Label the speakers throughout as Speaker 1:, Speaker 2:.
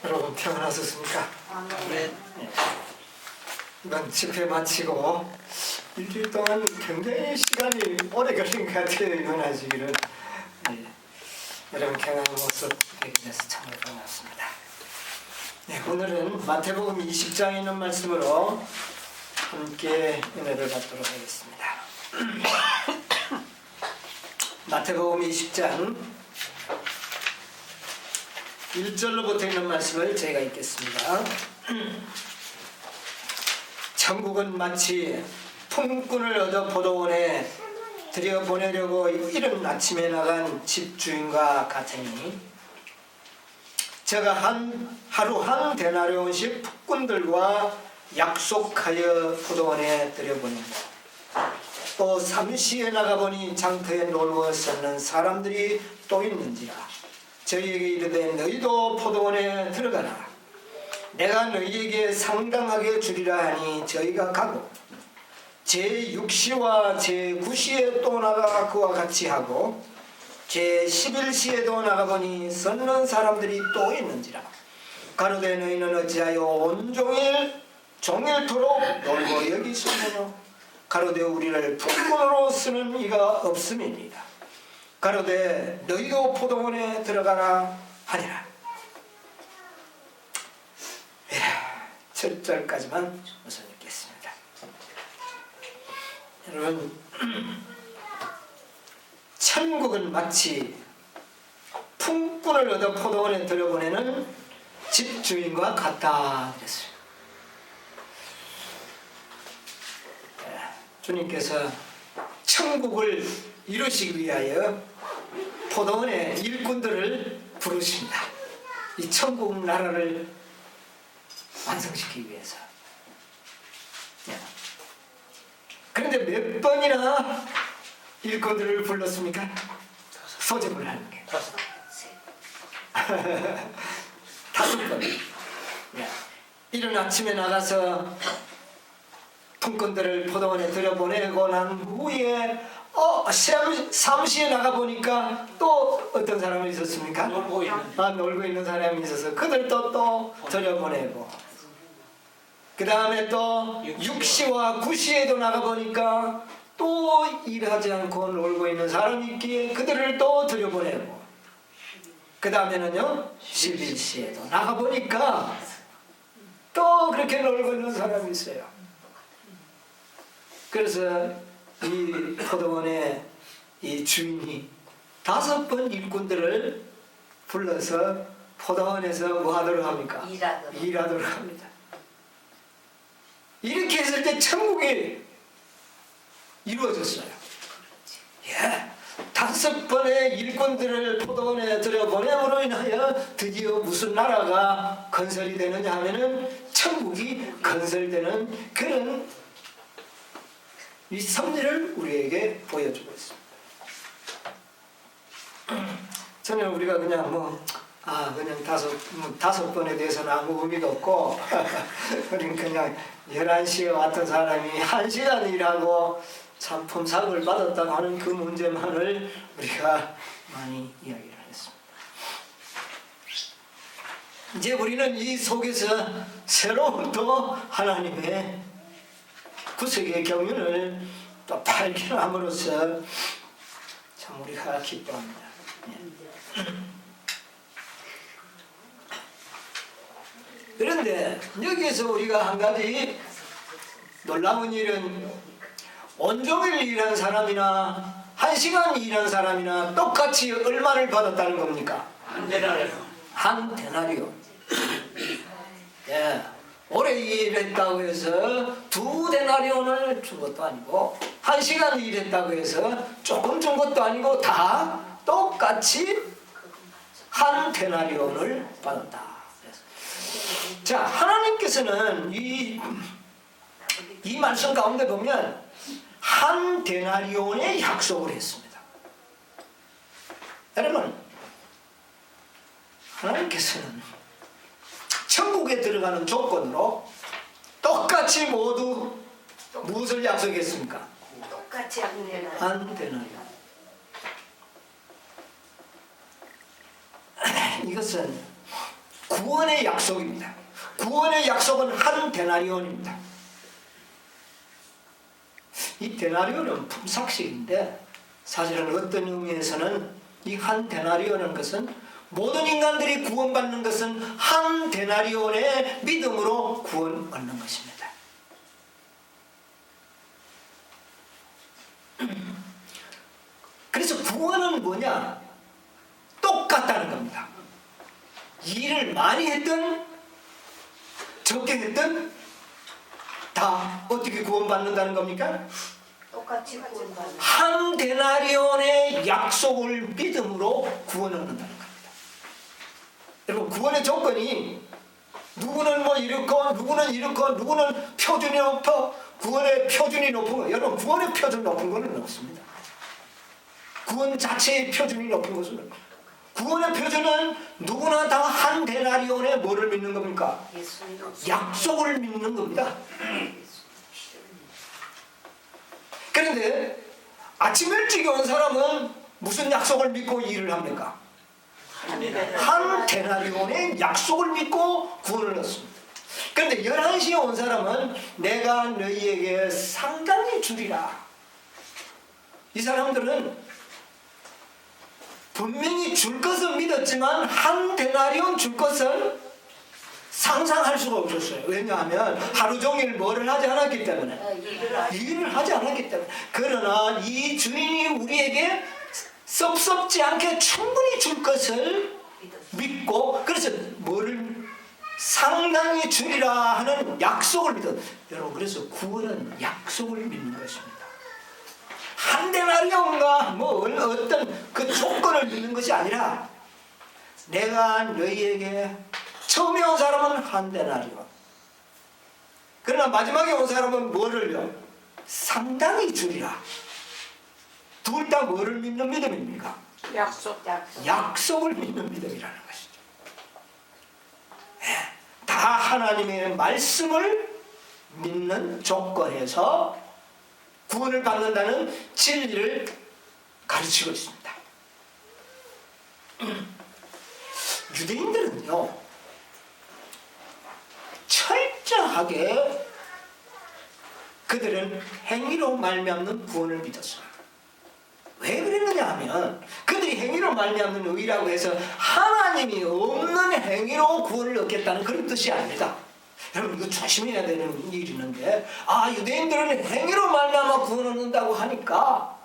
Speaker 1: 여러분 평안하셨습니까?
Speaker 2: 네.
Speaker 1: 이번 집회 마치고 일주일 동안 굉장히 시간이 오래 걸린 것 같아요. 일어나시기를. 여러분 평안한 모습 뵙게 돼서 참으로 반갑습니다. 오늘은 마태복음 20장에 있는 말씀으로 함께 은혜를 받도록 하겠습니다. 마태복음 20장 1절로부터 있는 말씀을 제가 읽겠습니다. 천국은 마치 품꾼을 얻어 포도원에 들여보내려고 이른 아침에 나간 집주인과 같으니 저가 하루 한 데나리온씩 품꾼들과 약속하여 포도원에 들여보내고 또 삼시에 나가보니 장터에 놀고 섰는 사람들이 또 있는지라 저희에게 이르되 너희도 포도원에 들어가라. 내가 너희에게 상당하게 주리라 하니 저희가 가고 제6시와 제9시에 또 나가 그와 같이 하고 제11시에도 나가보니 섰는 사람들이 또 있는지라. 가로되 너희는 어찌하여 온종일 종일토록 놀고 여기 있으며 가로되 우리를 품꾼으로 쓰는 이가 없음이니라. 가로되 너희도 포도원에 들어가라 하니라. 7절까지만 우선 읽겠습니다. 여러분, 천국은 마치 품꾼을 얻어 포도원에 들여보내는 집주인과 같다 그랬어요. 주님께서 천국을 이루시기 위하여 포도원의 일꾼들을 부르십니다. 이 천국 나라를 완성시키기 위해서. 그런데 몇 번이나 일꾼들을 불렀습니까? 소집을 하는 게. 5번. 이른 아침에 나가서 품꾼들을 포도원에 들여보내고 난 후에 3시에 나가보니까 또 어떤 사람이 있었습니까? 놀고 있는 사람이 있어서 그들도 또 들여보내고 그 다음에 또 6시와 9시에도 나가보니까 또 일하지 않고 놀고 있는 사람이 있기에 그들을 또 들여보내고 그 다음에는요 11시에도 나가보니까 또 그렇게 놀고 있는 사람이 있어요. 그래서 이 포도원의 이 주인이 5번 일꾼들을 불러서 포도원에서 뭐 하도록 합니까? 일하도록 합니다. 이렇게 했을 때 천국이 이루어졌어요. 5번의 일꾼들을 포도원에 들여보냄으로 인하여 드디어 무슨 나라가 건설이 되느냐 하면은 천국이 건설되는 그런 이 섭리를 우리에게 보여주고 있습니다. 저는 우리가 그냥 그냥 5번에 대해서는 아무 의미도 없고 우리는 그냥 11시에 왔던 사람이 1시간 일하고 참 품삯을 받았다고 하는 그 문제만을 우리가 많이 이야기를 했습니다. 이제 우리는 이 속에서 새로운 또 하나님의 구속의 경륜을 또 발견함으로써 참 우리가 기뻐합니다. 그런데 여기에서 우리가 한 가지 놀라운 일은 온종일 일한 사람이나 1시간 일한 사람이나 똑같이 얼마를 받았다는 겁니까? 한 데나리온. 오래 일했다고 해서 2데나리온을 준 것도 아니고 1시간 일했다고 해서 조금 준 것도 아니고 다 똑같이 한 데나리온을 받았다. 자, 하나님께서는 이 말씀 가운데 보면 한 데나리온의 약속을 했습니다. 여러분, 하나님께서는 천국에 들어가는 조건으로 똑같이 모두 무엇을 약속했습니까?
Speaker 3: 똑같이 한
Speaker 1: 데나리온. 이것은 구원의 약속입니다. 구원의 약속은 한 데나리온입니다. 이 데나리온은 품삯식인데 사실은 어떤 의미에서는 이 한 데나리온이라는 것은 모든 인간들이 구원받는 것은 한 데나리온의 믿음으로 구원 얻는 것입니다. 그래서 구원은 뭐냐? 똑같다는 겁니다. 일을 많이 했든 적게 했든 다 어떻게 구원받는다는 겁니까?
Speaker 2: 똑같이 구원받는.
Speaker 1: 한 데나리온의 약속을 믿음으로 구원을 얻는다는 겁니다. 여러분, 구원의 조건이 누구는 뭐 이렇고 누구는 이렇고 누구는 표준이 높아 구원의 표준이 높은 거, 여러분 구원의 표준 높은 거는 없습니다. 구원 자체의 표준이 높은 것은, 구원의 표준은 누구나 다 한 데나리온의 뭐를 믿는 겁니까? 약속을 믿는 겁니다. 그런데 아침 일찍 온 사람은 무슨 약속을 믿고 일을 합니까? 한 데나리온의 약속을 믿고 구원을 얻습니다. 그런데 11시에 온 사람은 내가 너희에게 상당히 주리라. 이 사람들은 분명히 줄 것은 믿었지만 한 데나리온 줄 것은 상상할 수가 없었어요. 왜냐하면 하루 종일 뭐를 하지 않았기 때문에, 일을 하지 않았기 때문에. 그러나 이 주인이 우리에게 섭섭지 않게 충분히 줄 것을 믿고, 그래서 뭐를 상당히 주리라 하는 약속을 믿어. 여러분, 그래서 구원은 약속을 믿는 것입니다. 한 데나리온과 뭐 어떤 그 조건을 믿는 것이 아니라, 내가 너희에게 처음에 온 사람은 한 데나리온, 그러나 마지막에 온 사람은 뭐를요? 상당히 주리라. 둘 다 뭐를 믿는 믿음입니까? 약속을 믿는 믿음이라는 것이죠. 다 하나님의 말씀을 믿는 조건에서 구원을 받는다는 진리를 가르치고 있습니다. 유대인들은요, 철저하게 그들은 행위로 말미암는 구원을 믿었어요. 왜 그랬느냐 하면, 그들이 행위로 말미암는 의라고 해서 하나님이 없는 행위로 구원을 얻겠다는 그런 뜻이 아닙니다. 여러분, 이거 조심해야 되는 일이 있는데, 유대인들은 행위로 말미암아 구원을 얻는다고 하니까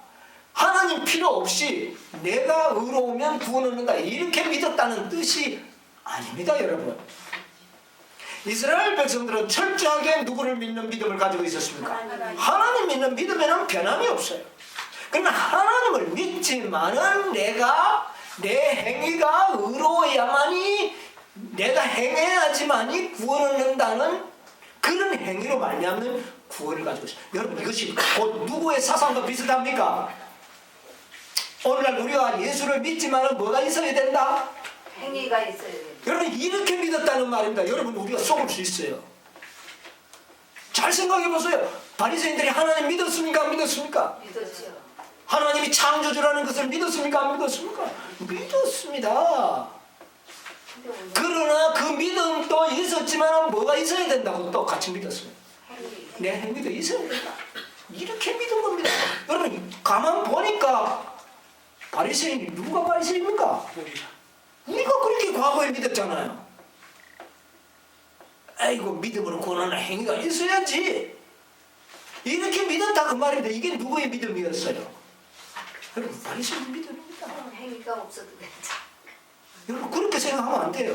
Speaker 1: 하나님 필요 없이 내가 의로우면 구원을 얻는다, 이렇게 믿었다는 뜻이 아닙니다. 여러분, 이스라엘 백성들은 철저하게 누구를 믿는 믿음을 가지고 있었습니까? 하나님 믿는 믿음에는 변함이 없어요. 그러나 하나님을 믿지만은 내가 내 행위가 의로워야만이, 내가 행해야지만이 구원을 얻는다는 그런 행위로 말미암는 구원을 가지고 있어요. 여러분, 이것이 곧 누구의 사상과 비슷합니까? 오늘날 우리가 예수를 믿지만은 뭐가 있어야 된다?
Speaker 2: 행위가 있어야 된다.
Speaker 1: 여러분, 이렇게 믿었다는 말입니다. 여러분, 우리가 속을 수 있어요. 잘 생각해 보세요. 바리새인들이 하나님 믿었습니까? 안 믿었습니까?
Speaker 2: 믿었죠.
Speaker 1: 하나님이 창조주라는 것을 믿었습니까? 안 믿었습니까? 믿었습니다. 그러나 그 믿음도 있었지만 뭐가 있어야 된다고 또 같이 믿었어요. 내 행위도 있어야 된다. 이렇게 믿은 겁니다. 여러분, 가만 보니까 바리새인이 누가 바리새인입니까? 우리가 그렇게 과거에 믿었잖아요. 아이고, 믿음으로 구원하는 행위가 있어야지, 이렇게 믿었다 그 말인데, 이게 누구의 믿음이었어요? 여러분, 바리새인 믿음입니다.
Speaker 2: 행위가 없어도 된다.
Speaker 1: 여러분, 그렇게 생각하면 안 돼요.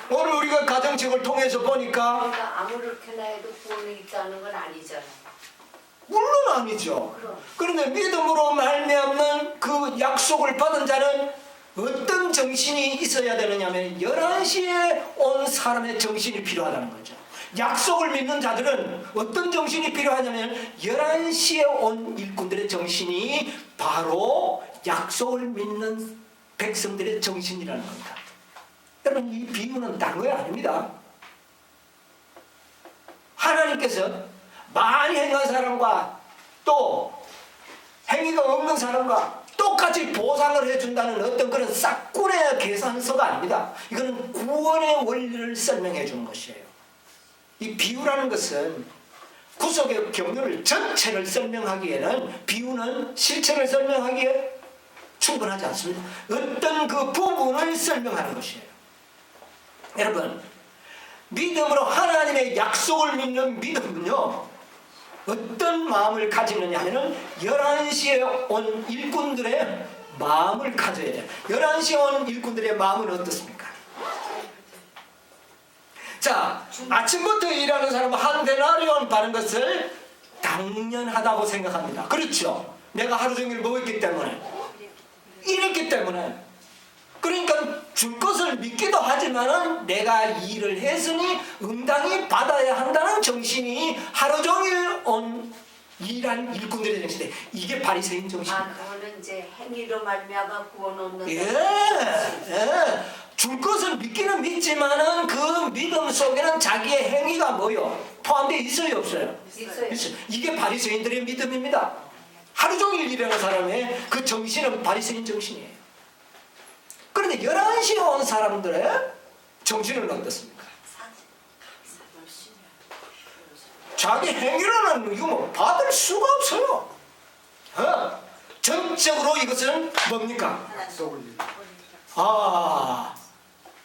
Speaker 1: 오늘 우리가 가정책을 통해서 보니까,
Speaker 2: 그러니까 아무렇게나 해도 구원이 있다는 건 아니잖아.
Speaker 1: 물론 아니죠.
Speaker 2: 그럼.
Speaker 1: 그런데 믿음으로 말미암는 그 약속을 받은 자는 어떤 정신이 있어야 되느냐 하면 11시에 온 사람의 정신이 필요하다는 거죠. 약속을 믿는 자들은 어떤 정신이 필요하냐면 11시에 온 일꾼들의 정신이 바로 약속을 믿는 백성들의 정신이라는 겁니다. 여러분, 이 비유는 다른 거 아닙니다. 하나님께서 많이 행한 사람과 또 행위가 없는 사람과 똑같은 똑같이 보상을 해준다는 어떤 그런 싹군의 계산서가 아닙니다. 이거는 구원의 원리를 설명해 주는 것이에요. 이 비유라는 것은 구속의 경륜을 전체를 설명하기에는 비유는 실체를 설명하기에 충분하지 않습니다. 어떤 그 부분을 설명하는 것이에요. 여러분, 믿음으로 하나님의 약속을 믿는 믿음은요, 어떤 마음을 가지느냐 하면은 11시에 온 일꾼들의 마음을 가져야 돼요. 11시에 온 일꾼들의 마음은 어떻습니까? 자, 아침부터 일하는 사람은 한 데나리온 받는 것을 당연하다고 생각합니다. 그렇죠? 내가 하루 종일 먹었기 때문에, 일했기 때문에. 그러니까 줄 것을 믿기도 하지만은 내가 일을 했으니 응당히 받아야 한다는 정신이 하루 종일 온 일한 일꾼들의 정신인데, 이게 바리새인 정신입니다.
Speaker 2: 그거는 이제 행위로 말미암아 구원 얻는.
Speaker 1: 예. 줄 것을 믿기는 믿지만은 그 믿음 속에는 자기의 행위가 뭐요? 포함되어 있어요, 없어요?
Speaker 2: 있어요.
Speaker 1: 이게 바리새인들의 믿음입니다. 하루 종일 일하는 사람의 그 정신은 바리새인 정신이에요. 그런데 11시에 온 사람들의 정신은 어떻습니까? 자기 행위로는 이거 뭐 받을 수가 없어요. 전적으로 이것은 뭡니까?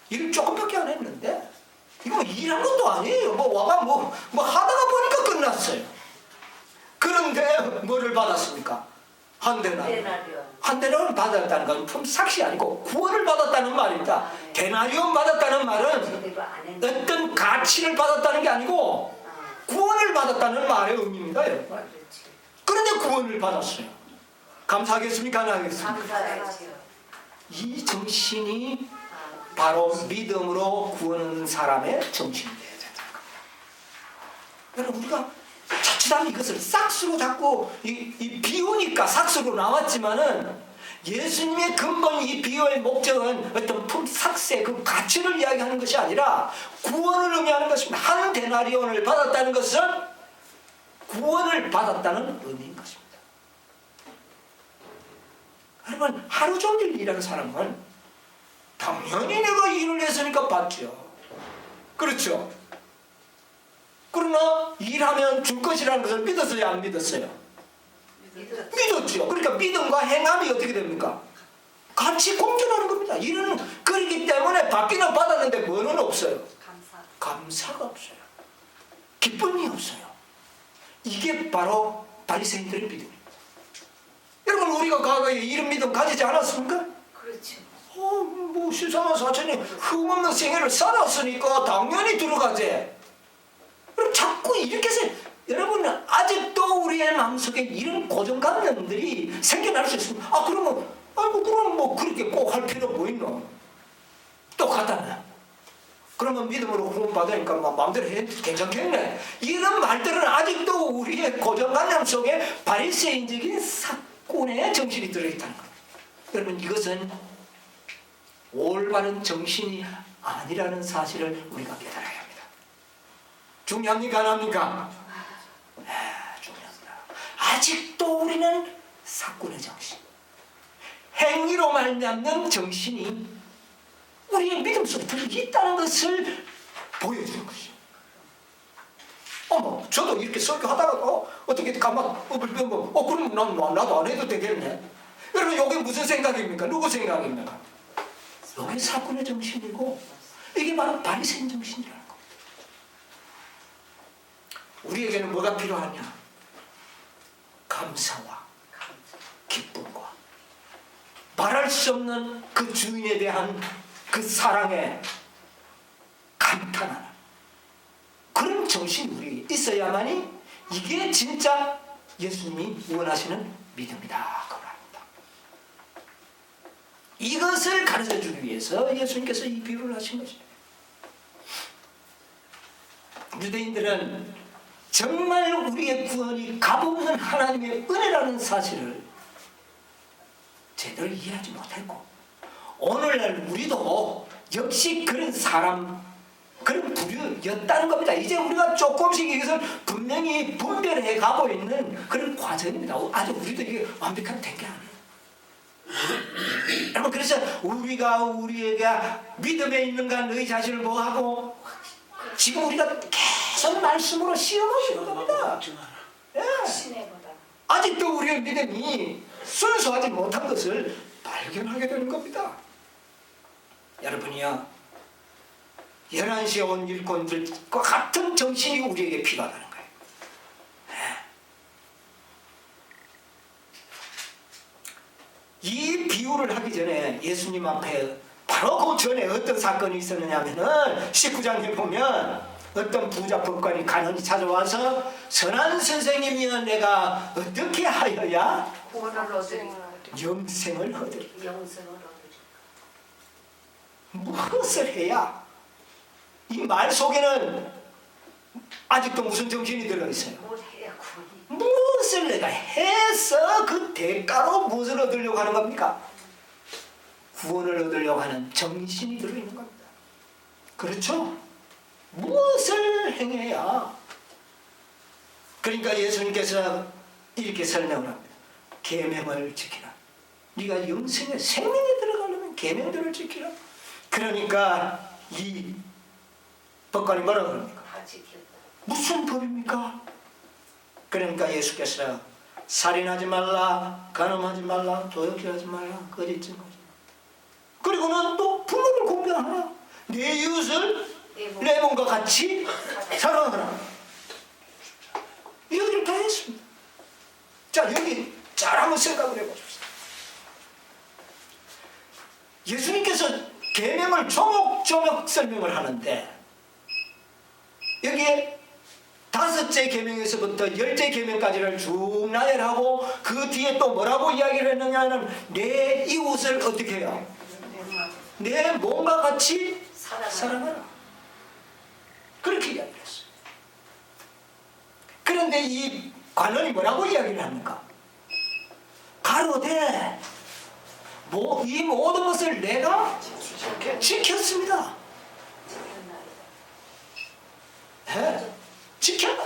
Speaker 1: 일 조금밖에 안 했는데 이거 일한 것도 아니에요. 와가 하다가 보니까 끝났어요. 그런데 뭐를 받았습니까? 한 데나리온. 한 데나리온 받았다는 건 품삯이 아니고 구원을 받았다는 말입니다. 데나리온 받았다는 말은 어떤 가치를 받았다는 게 아니고 구원을 받았다는 말의 의미입니다. 그런데 구원을 받았어요. 감사하겠습니까? 안 하겠습니까?
Speaker 2: 감사해야죠.
Speaker 1: 이 정신이 바로 믿음으로 구원하는 사람의 정신이에요. 여러분, 우리가 자칫하면 이것을 싹수로 자꾸 이 비유니까 싹수로 나왔지만은 예수님의 근본 이 비유의 목적은 어떤 품삯의 그 가치를 이야기하는 것이 아니라 구원을 의미하는 것입니다. 한 데나리온을 받았다는 것은 구원을 받았다는 의미인 것입니다. 여러분, 하루 종일 일하는 사람은 당연히 내가 일을 했으니까 받죠. 그렇죠? 그러나 일하면 줄 것이라는 것을 믿었어요, 안 믿었어요? 믿었죠. 그러니까 믿음과 행함이 어떻게 됩니까? 같이 공존하는 겁니다. 일은 그렇기 때문에 받기는 받았는데 뭐는 없어요? 감사가 없어요. 기쁨이 없어요. 이게 바로 바리새인들의 믿음입니다. 여러분, 우리가 과거에 이런 믿음 가지지 않았습니까?
Speaker 2: 그렇죠.
Speaker 1: 시상한 사천이 흠없는 생애를 살았으니까 당연히 들어가지. 그럼 자꾸 이렇게 해서 여러분, 아직도 우리의 마음속에 이런 고정관념들이 생겨날 수 있습니다. 그러면 그럼 그렇게 꼭 할 필요 뭐 있노? 똑같다네. 그러면 믿음으로 구원받으니까 마음대로 해 괜찮겠네. 이런 말들은 아직도 우리의 고정관념 속에 바리새인적인 사건의 정신이 들어있다는 거예요. 여러분, 이것은 올바른 정신이 아니라는 사실을 우리가 깨달아야 합니다. 중요합니까? 안 합니까? 중요합니다. 아직도 우리는 사건의 정신, 행위로 말미암는 정신이 우리의 믿음 속에 들어있다는 것을 보여주는 것이죠. 저도 이렇게 설교하다가 어떻게 가만 그럼 나도 안 해도 되겠네. 여러분, 이게 무슨 생각입니까? 누구 생각입니까? 이게 사건의 정신이고 이게 바로 바리새인 정신이라는 겁니다. 우리에게는 뭐가 필요하냐? 감사와 기쁨과 말할 수 없는 그 주인에 대한 그 사랑에 감탄하는 그런 정신이 우리에게 있어야만이 이게 진짜 예수님이 원하시는 믿음이다. 그 말입니다. 이것을 가르쳐주기 위해서 예수님께서 이 비유를 하신 것입니다. 유대인들은 정말 우리의 구원이 값없는 하나님의 은혜라는 사실을 제대로 이해하지 못했고, 오늘날 우리도 역시 그런 사람, 그런 부류였다는 겁니다. 이제 우리가 조금씩 이것을 분명히 분별해 가고 있는 그런 과정입니다. 아직 우리도 이게 완벽한 된 게 아니에요. 여러분, 그래서 우리가 우리에게 믿음에 있는가 너희 자신을 뭐하고 지금 우리가 계속 말씀으로 시험하고 있는 겁니다. 예.
Speaker 2: 시내보다
Speaker 1: 아직도 우리의 믿음이 순수하지 못한 것을 발견하게 되는 겁니다. 여러분이요, 11시에 온 일꾼들과 같은 정신이 우리에게 필요하다는 거예요. 이 비유를 하기 전에 예수님 앞에 바로 그 전에 어떤 사건이 있었느냐 하면은 19장에 보면 어떤 부자 법관이 간언히 찾아와서 선한 선생님이여 내가 어떻게 하여야
Speaker 2: 구원을 얻으리
Speaker 1: 영생을 얻으리.
Speaker 2: 영생을 얻으리
Speaker 1: 무엇을 해야? 이 말 속에는 아직도 무슨 정신이 들어있어요?
Speaker 2: 뭘 해야 구원이
Speaker 1: 무엇을 내가 해서 그 대가로 무엇을 얻으려고 하는 겁니까? 구원을 얻으려고 하는 정신이 들어있는 겁니다. 그렇죠? 무엇을 행해야? 그러니까 예수님께서 이렇게 설명을 합니다. 계명을 지키라. 네가 영생의 생명에 들어가려면 계명들을 지키라. 그러니까 이 법관이 뭐라고 합니까?
Speaker 2: 다 지켰다
Speaker 1: 무슨 법입니까? 그러니까 예수께서 살인하지 말라, 간음하지 말라, 도둑질하지 말라, 거짓증하지 말라. 그리고는 또 부모를 공경하라. 내 이웃을 내 몸과 같이 사랑하라. 여기를 다 했습니다. 자, 여기 잘 한번 생각을 해보십시오. 예수님께서 계명을 조목조목 설명을 하는데 여기에 5째 계명에서부터 10째 계명까지를 쭉 나열하고 그 뒤에 또 뭐라고 이야기를 했느냐는 내 이웃을 어떻게 해요? 내 몸과 같이 사랑하라. 그렇게 이야기를 했어요. 그런데 이 관원이 뭐라고 이야기를 합니까? 가로되 이 모든 것을 내가 지켰습니다. 네, 지켜라.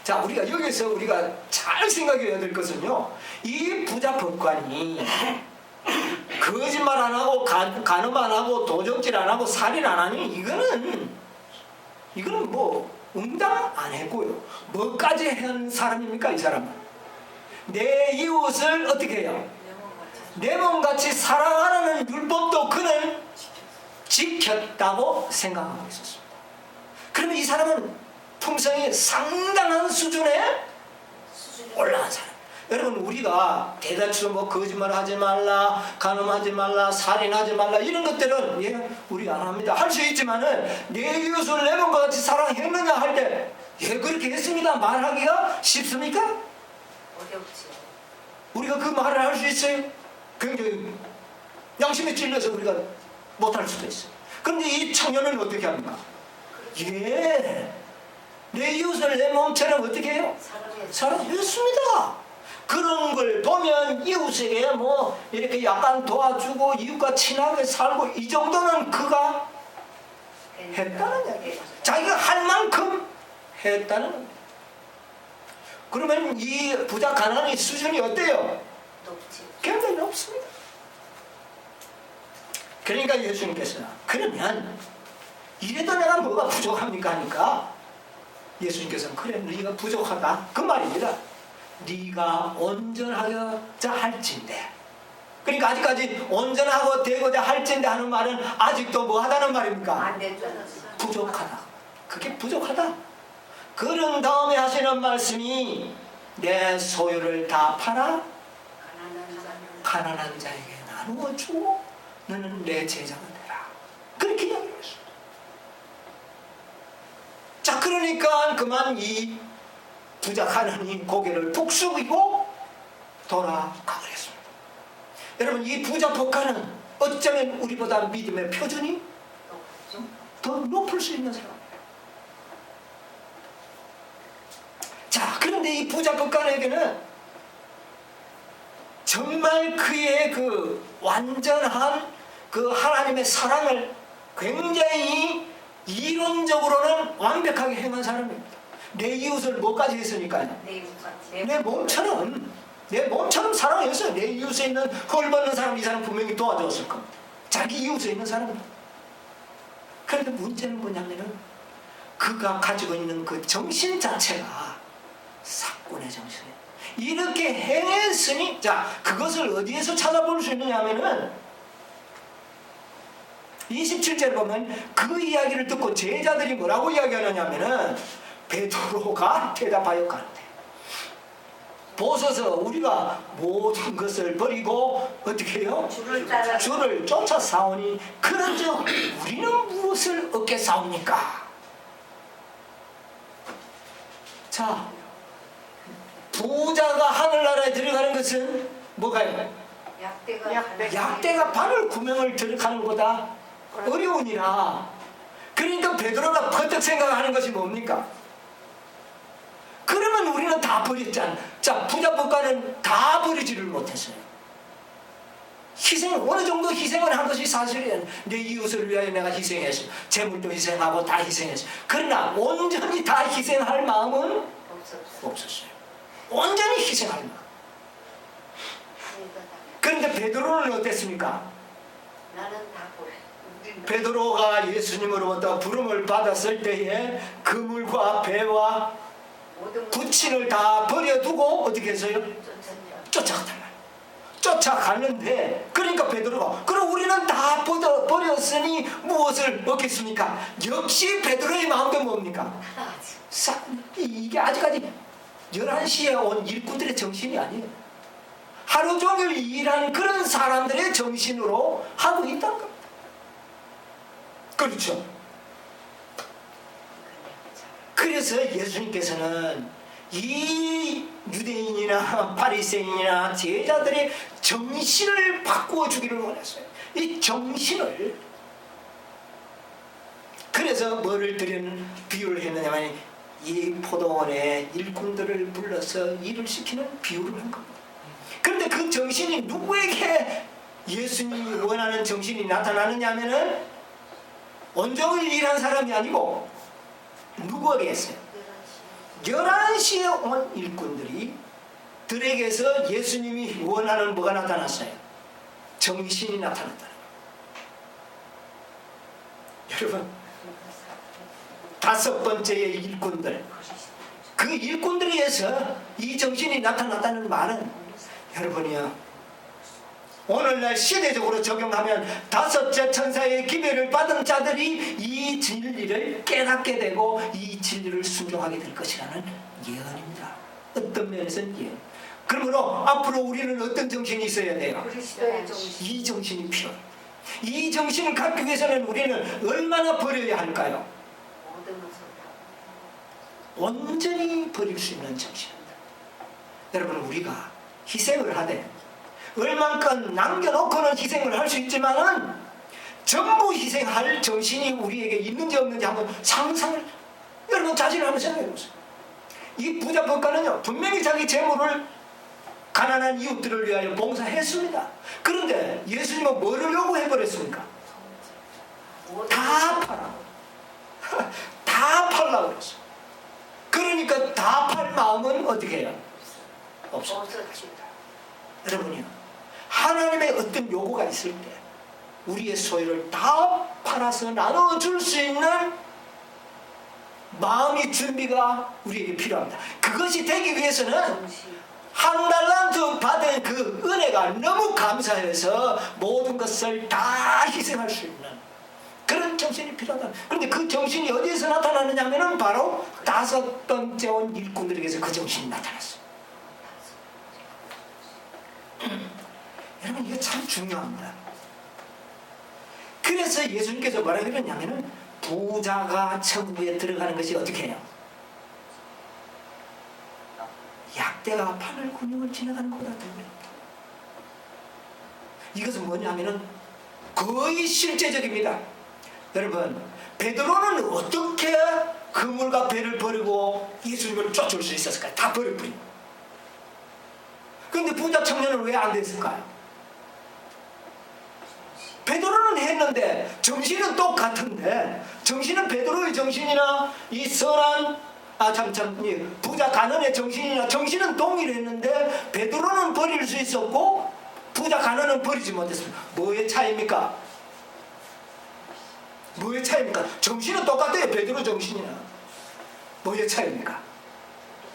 Speaker 1: 자, 우리가 여기서 우리가 잘 생각해야 될 것은요, 이 부자 법관이 거짓말 안 하고 간음 안 하고 도적질 안 하고 살인 안 하니 이거는 뭐 응당 안 했고요. 뭐까지 한 사람입니까? 이 사람은 내 이웃을 어떻게 해요? 내 몸같이 사랑하라는 율법도 그는 지켰다고 생각하고 있었습니다. 그러면 이 사람은 품성이 상당한 수준에 올라간 사람. 여러분, 우리가 대다수 뭐 거짓말 하지 말라, 간음하지 말라, 살인하지 말라 이런 것들은 우리가 안 합니다. 할 수 있지만은 내 이웃을 내 몸과 같이 사랑했느냐 할 때 그렇게 했습니다 말하기가 쉽습니까?
Speaker 2: 어렵지
Speaker 1: 우리가 그 말을 할 수 있어요? 굉장히 양심에 찔려서 우리가 못할 수도 있어요. 그런데 이 청년은 어떻게 합니까? 내 이웃을 내 몸처럼 어떻게 해요? 사랑했습니다. 그런 걸 보면 이웃에게 뭐 이렇게 약간 도와주고 이웃과 친하게 살고 이 정도는 그가 했다는 얘기예요. 자기가 할 만큼 했다는 겁니다. 그러면 이 부자 가난의 수준이 어때요?
Speaker 2: 높지
Speaker 1: 굉장히 높습니다. 그러니까 예수님께서 그러면 이래도 내가 뭐가 부족합니까 하니까 예수님께서는 그래 네가 부족하다 그 말입니다. 네가 온전하고자 할진대. 그러니까 아직까지 온전하고 되고자 할진대 하는 말은 아직도 뭐 하다는 말입니까?
Speaker 2: 안 된다는
Speaker 1: 부족하다. 그게 부족하다. 그런 다음에 하시는 말씀이 내 소유를 다 팔아 가난한 자에게 나누어 주고 너는 내 제자가 되라. 그렇게 이야기했습니다. 자, 그러니까 그만 이 부자 가난이 고개를 푹 숙이고 돌아가버렸습니다. 여러분, 이 부자 법관은 어쩌면 우리보다 믿음의 표준이 더 높을 수 있는 사람이에요. 자, 그런데 이 부자 법관에게는 정말 그의 그 완전한 그 하나님의 사랑을 굉장히 이론적으로는 완벽하게 행한 사람입니다. 내 이웃을 뭐까지 했으니까요? 내 몸처럼 내 몸처럼 사랑했어요. 내 이웃에 있는 헐 벗는 사람, 이 사람 분명히 도와줬을 겁니다. 자기 이웃에 있는 사람입니다. 그런데 문제는 뭐냐면은 그가 가지고 있는 그 정신 자체가 사건의 정신이에요. 이렇게 행했으니, 자, 그것을 어디에서 찾아볼 수 있느냐 하면은 27절에 보면 그 이야기를 듣고 제자들이 뭐라고 이야기하느냐 하면은 베드로가 대답하여 가는데, 보소서 우리가 모든 것을 버리고 어떻게 해요? 주를 쫓아 싸우니 그런즉 우리는 무엇을 얻겠사옵니까? 자, 부자가 하늘나라에 들어가는 것은 뭐가요? 약대가 바늘 구멍을 들어가는 것보다 어려우니라. 그러니까 베드로가 퍼뜩 생각하는 것이 뭡니까? 그러면 우리는 다 버렸잖아. 자, 부자 법관은 다 버리지를 못했어요. 어느 정도 희생을 한 것이 사실이에요. 내 이웃을 위하여 내가 희생했어. 재물도 희생하고 다 희생했어. 그러나 온전히 다 희생할 마음은 없었어요. 온전히 희생할 마음. 그런데 베드로는 어땠습니까? 베드로가 예수님으로부터 부름을 받았을 때에 그물과 배와 부친을 다 버려두고 어떻게 했어요? 쫓아갔단 말이에요. 쫓아갔는데, 그러니까 베드로가, 그럼 우리는 다 버렸으니 무엇을 얻겠습니까? 역시 베드로의 마음도 뭡니까? 이게 아직까지 11시에 온 일꾼들의 정신이 아니에요. 하루 종일 일하는 그런 사람들의 정신으로 하고 있다는 겁니다. 그렇죠. 그래서 예수님께서는 이 유대인이나 바리새인이나 제자들의 정신을 바꾸어 주기를 원했어요. 이 정신을. 그래서 뭐를 비유를 했느냐면 이 포도원에 일꾼들을 불러서 일을 시키는 비유를 한 겁니다. 그런데 그 정신이 누구에게 예수님이 원하는 정신이 나타나느냐 하면은 온종일 일한 사람이 아니고 누구에게 했어요? 11시에 온 일꾼들이 들에게서 예수님이 원하는 뭐가 나타났어요? 정신이 나타났다. 여러분, 5번째의 일꾼들, 그 일꾼들에 의해서 이 정신이 나타났다는 말은 여러분이요, 오늘날 시대적으로 적용하면 5째 천사의 기별을 받은 자들이 이 진리를 깨닫게 되고 이 진리를 순종하게 될 것이라는 예언입니다. 어떤 면에서는 예언. 그러므로 앞으로 우리는 어떤 정신이 있어야 돼요? 이 정신이 필요해요. 이 정신을 갖기 위해서는 우리는 얼마나 버려야 할까요? 온전히 버릴 수 있는 정신입니다. 여러분, 우리가 희생을 하되 얼만큼 남겨놓고는 희생을 할 수 있지만은 전부 희생할 정신이 우리에게 있는지 없는지 한번 상상을, 여러분 자신을 한번 생각해 보세요. 이 부자 법관은요, 분명히 자기 재물을 가난한 이웃들을 위하여 봉사했습니다. 그런데 예수님은 뭐를 요구해버렸습니까? 다 팔아. 다 팔라고 그랬어요. 그러니까 다 팔 마음은 어떻게 해요? 없었습니다. 여러분이요, 하나님의 어떤 요구가 있을 때 우리의 소유를 다 팔아서 나눠줄 수 있는 마음의 준비가 우리에게 필요합니다. 그것이 되기 위해서는 한 달란트 받은 그 은혜가 너무 감사해서 모든 것을 다 희생할 수 있는 그런 정신이 필요하다. 그런데 그 정신이 어디에서 나타나느냐 하면 바로 5번째 온 일꾼들에게서 그 정신이 나타났어요. 여러분, 이게 참 중요합니다. 그래서 예수님께서 뭐라고 그러냐면은 부자가 천국에 들어가는 것이 어떻게 해요? 약대가 바늘 근육을 지나가는 것 같은 거예요. 이것은 뭐냐면은 거의 실제적입니다. 여러분, 베드로는 어떻게 그물과 배를 버리고 예수님을 쫓을 수 있었을까요? 다 버려버리고. 그런데 부자 청년은 왜 안 됐을까요? 베드로는 했는데 정신은 똑같은데, 정신은 베드로의 정신이나 이 선한 부자 가난의 정신은 동일했는데 베드로는 버릴 수 있었고 부자 가난은 버리지 못했습니다. 뭐의 차이입니까? 뭐의 차이입니까? 정신은 똑같아요. 베드로 정신이나. 뭐의 차이입니까?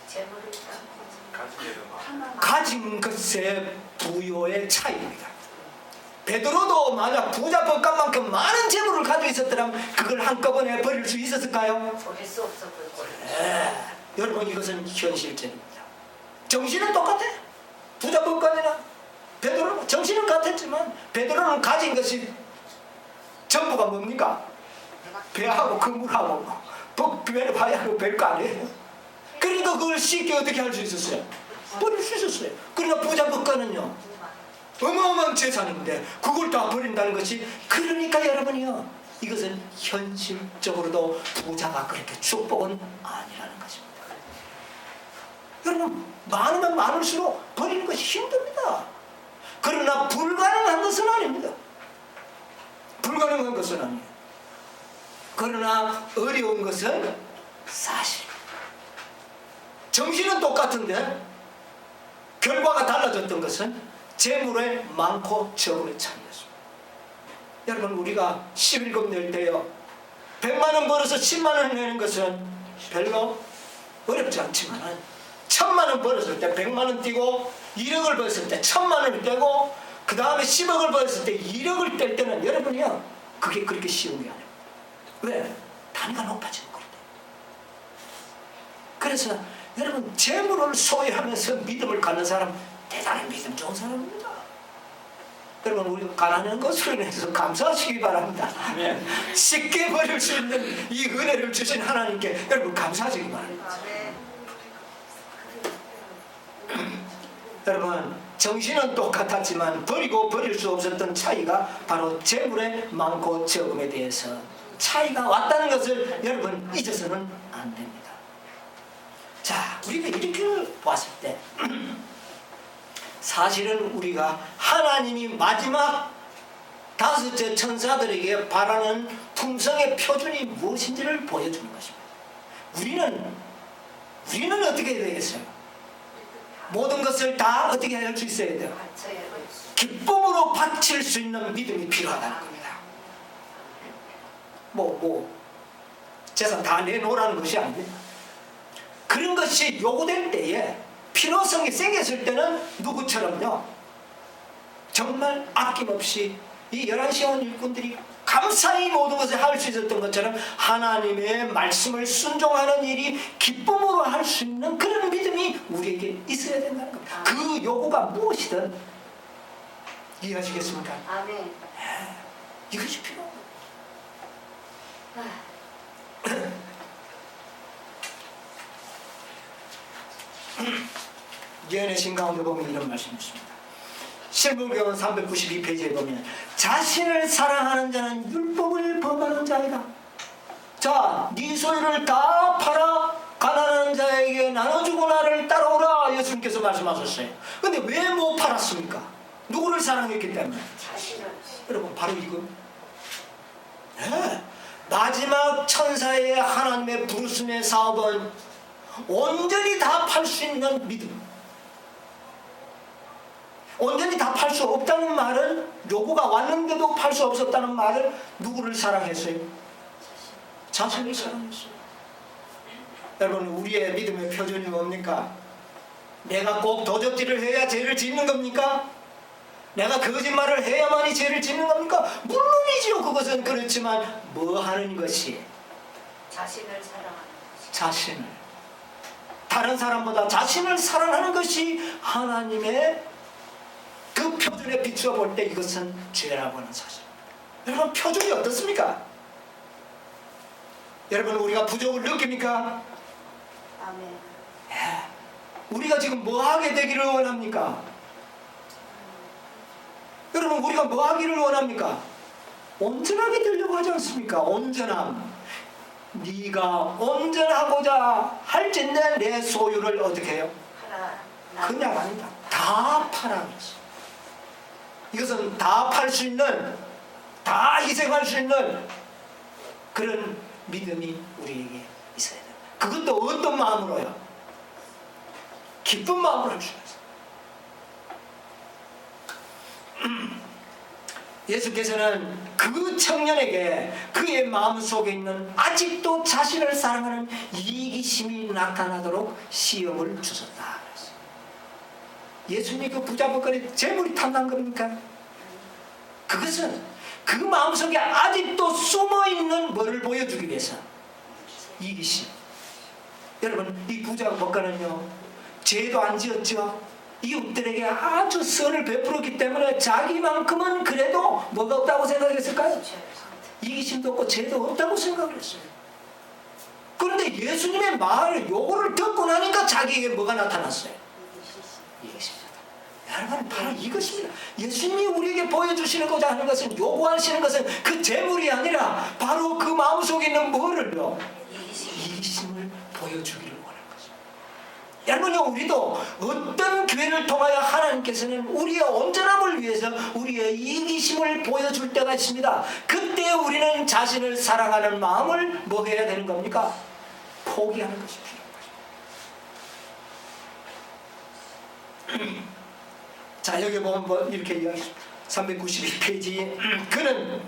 Speaker 2: 재물을
Speaker 1: 가진 것의 부요의 차이입니다. 베드로도 만약 부자 법관만큼 많은 재물을 가지고 있었더라면 그걸 한꺼번에 버릴 수 있었을까요?
Speaker 2: 버릴 수 없었겠죠.
Speaker 1: 네. 여러분, 이것은 현실적입니다. 정신은 똑같아요. 부자 법관이나 베드로는 정신은 같았지만 베드로는 가진 것이 전부가 뭡니까? 배하고 그물하고 배를 봐야 하고 별거 아니에요. 그러니까 그걸 쉽게 어떻게 할 수 있었어요? 버릴 수 있었어요. 그러나 부자 법관은요, 어마어마한 재산인데 그걸 다 버린다는 것이, 그러니까 여러분이요, 이것은 현실적으로도 부자가 그렇게 축복은 아니라는 것입니다. 여러분, 많으면 많을수록 버리는 것이 힘듭니다. 그러나 불가능한 것은 아닙니다. 불가능한 것은 아니에요. 그러나 어려운 것은 사실. 정신은 똑같은데 결과가 달라졌던 것은 재물의 많고 적음의 차이였습니다. 여러분, 우리가 11금 낼 때요, 100만 원 벌어서 10만 원 내는 것은 별로 어렵지 않지만 1000만 원 벌었을 때 100만 원 떼고 1억을 벌었을 때 1000만 원을 떼고 그 다음에 10억을 벌었을 때 1억을 뗄 때는 여러분이요, 그게 그렇게 쉬운 게 아니에요. 왜? 단위가 높아지는 거예요. 그래서 여러분, 재물을 소유하면서 믿음을 갖는 사람, 대단히 믿음 좋은 사람입니다. 여러분, 우리가 가난한 것으로 인해서 감사하시기 바랍니다. 쉽게 버릴 수 있는 이 은혜를 주신 하나님께 여러분 감사하시기 바랍니다. 여러분, 정신은 똑같았지만 버리고 버릴 수 없었던 차이가 바로 재물의 많고 적음에 대해서 차이가 왔다는 것을 여러분 잊어서는 안 됩니다. 자, 우리가 이렇게 봤을 때 사실은 우리가 하나님이 마지막 다섯째 천사들에게 바라는 품성의 표준이 무엇인지를 보여주는 것입니다. 우리는 어떻게 해야 되겠어요? 모든 것을 다 어떻게 할 수 있어야 돼요? 기쁨으로 바칠 수 있는 믿음이 필요하다는 겁니다. 재산 다 내놓으라는 것이 아닙니다. 그런 것이 요구될 때에, 필요성이 생겼을 때는 누구처럼요, 정말 아낌없이 이 11시온 일꾼들이 감사히 모든 것을 할 수 있었던 것처럼 하나님의 말씀을 순종하는 일이 기쁨으로 할 수 있는 그런 믿음이 우리에게 있어야 된다는 겁니다. 그 요구가 무엇이든 이해하시겠습니까?
Speaker 2: 아멘.
Speaker 1: 이것이 필요합니다. 예언의 신 가운데 보면 이런 말씀이 있습니다. 신분경은 392페이지에 보면 자신을 사랑하는 자는 율법을 범하는 자이다. 자, 네 소유를 다 팔아 가난한 자에게 나눠주고 나를 따라오라, 예수님께서 말씀하셨어요. 근데 왜 못 팔았습니까? 누구를 사랑했기 때문에?
Speaker 2: 자신을.
Speaker 1: 여러분, 바로 이거. 네. 마지막 천사의 하나님의 부르심의 사업은 온전히 다 팔 수 있는 믿음. 온전히 다 팔 수 없다는 말은, 요구가 왔는데도 팔 수 없었다는 말은 누구를 사랑했어요? 자신을 사랑했어요. 여러분, 우리의 믿음의 표준이 뭡니까? 내가 꼭 도적질을 해야 죄를 짓는 겁니까? 내가 거짓말을 해야만이 죄를 짓는 겁니까? 물론이지요. 그것은 그렇지만 뭐 하는 것이?
Speaker 2: 자신을 사랑하는 것이.
Speaker 1: 자신을, 다른 사람보다 자신을 사랑하는 것이 하나님의 그 표준에 비추어 볼 때 이것은 죄라고 하는 사실입니다. 여러분, 표준이 어떻습니까? 여러분, 우리가 부족을 느낍니까?
Speaker 2: 아멘.
Speaker 1: 우리가 지금 뭐 하게 되기를 원합니까? 여러분, 우리가 뭐 하기를 원합니까? 온전하게 되려고 하지 않습니까? 온전함. 네가 온전하고자 할진대 내 소유를 어떻게 해요? 그냥 아니다. 다 팔아. 이것은 다 팔 수 있는, 다 희생할 수 있는 그런 믿음이 우리에게 있어야 된다. 그것도 어떤 마음으로요? 기쁜 마음으로 주셨어요. 예수께서는 그 청년에게 그의 마음속에 있는 아직도 자신을 사랑하는 이기심이 나타나도록 시험을 주셨다. 예수님이 그 부자 복권에 재물이 탐난 겁니까? 그것은 그 마음속에 아직도 숨어있는 뭐를 보여주기 위해서 이기심. 여러분, 이 부자 복권은요, 죄도 안 지었죠. 이웃들에게 아주 선을 베풀었기 때문에 자기만큼은 그래도 뭐가 없다고 생각했을까요? 이기심도 없고 죄도 없다고 생각을 했어요. 그런데 예수님의 말을 요거를 듣고 나니까 자기에게 뭐가 나타났어요? 이기심이다. 여러분, 바로 이것입니다. 예수님이 우리에게 보여주시고자 하는 것은, 요구하시는 것은 그 재물이 아니라 바로 그 마음속에 있는 뭐를요? 이기심을 보여주기를 원하는 거죠. 여러분요, 우리도 어떤 교회를 통하여 하나님께서는 우리의 온전함을 위해서 우리의 이기심을 보여줄 때가 있습니다. 그때 우리는 자신을 사랑하는 마음을 뭐 해야 되는 겁니까? 포기하는 것이 필요한 거죠. 자, 여기 보면 뭐 이렇게 이야기합니다. 392페이지. 그는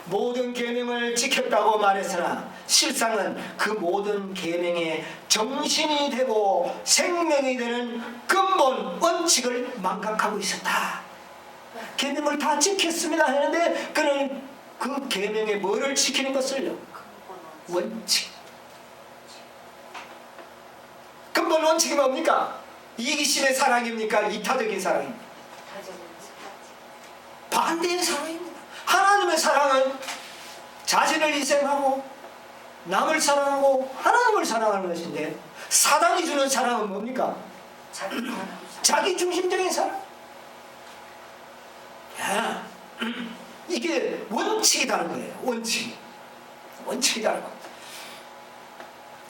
Speaker 1: 모든 계명을 지켰다고 말했으나 실상은 그 모든 계명의 정신이 되고 생명이 되는 근본 원칙을 망각하고 있었다. 계명을 다 지켰습니다 하는데 그는 그 계명의 뭐를 지키는 것을요? 원칙. 근본 원칙이 뭡니까? 이기심의 사랑입니까? 이타적인 사랑입니까? 반대의 사랑입니다. 하나님의 사랑은 자신을 희생하고 남을 사랑하고 하나님을 사랑하는 것인데, 사단이 주는 사랑은 뭡니까? 자기 중심적인 사랑. 야, 이게 원칙이 다른 거예요. 원칙이 다른 겁니다.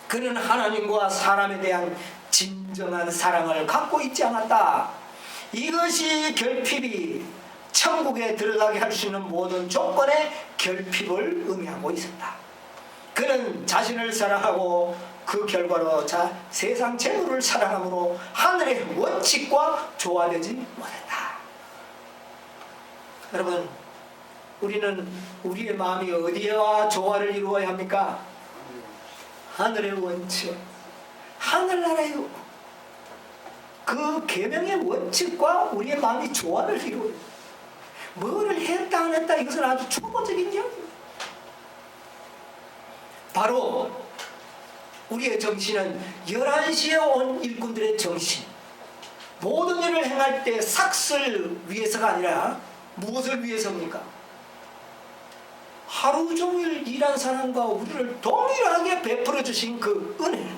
Speaker 1: 그는 하나님과 사람에 대한 진정한 사랑을 갖고 있지 않았다. 이것이 결핍이 천국에 들어가게 할 수 있는 모든 조건의 결핍을 의미하고 있었다. 그는 자신을 사랑하고 그 결과로 세상 재물을 사랑함으로 하늘의 원칙과 조화되지 못했다. 여러분, 우리는 우리의 마음이 어디와 조화를 이루어야 합니까? 하늘의 원칙, 하늘나라의 그 계명의 원칙과 우리의 마음이 조화를 이루어야 합니다. 뭐를 했다 안 했다, 이것은 아주 초보적인 이야기입니다. 바로 우리의 정신은 11시에 온 일꾼들의 정신, 모든 일을 행할 때 삭슬 위해서가 아니라 무엇을 위해서입니까? 하루 종일 일한 사람과 우리를 동일하게 베풀어 주신 그 은혜,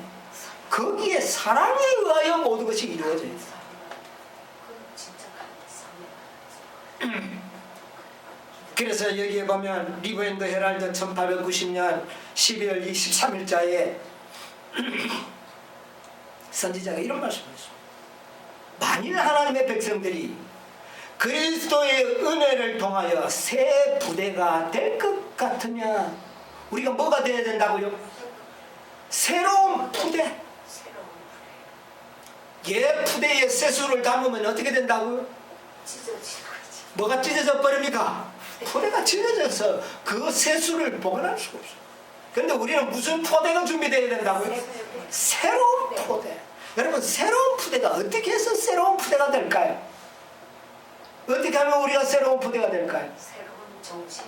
Speaker 1: 거기에 사랑에 의하여 모든 것이 이루어져요. 그래서 여기에 보면 리브앤더 헤랄드 1890년 12월 23일자에 선지자가 이런 말씀을 했습니다. 만일 하나님의 백성들이 그리스도의 은혜를 통하여 새 부대가 될 것 같으면 우리가 뭐가 되어야 된다고요? 새로운 부대. 옛 푸대에 쇠수를 담으면 어떻게 된다고요? 뭐가 찢어져 버립니까? 푸대가 찢어져서 그 쇠수를 보관할 수가 없어요. 그런데 우리는 무슨 푸대가 준비되어야 된다고요? 새로운 푸대. 여러분, 새로운 푸대가 어떻게 해서 새로운 푸대가 될까요? 어떻게 하면 우리가 새로운 푸대가 될까요?
Speaker 2: 새로운 정신?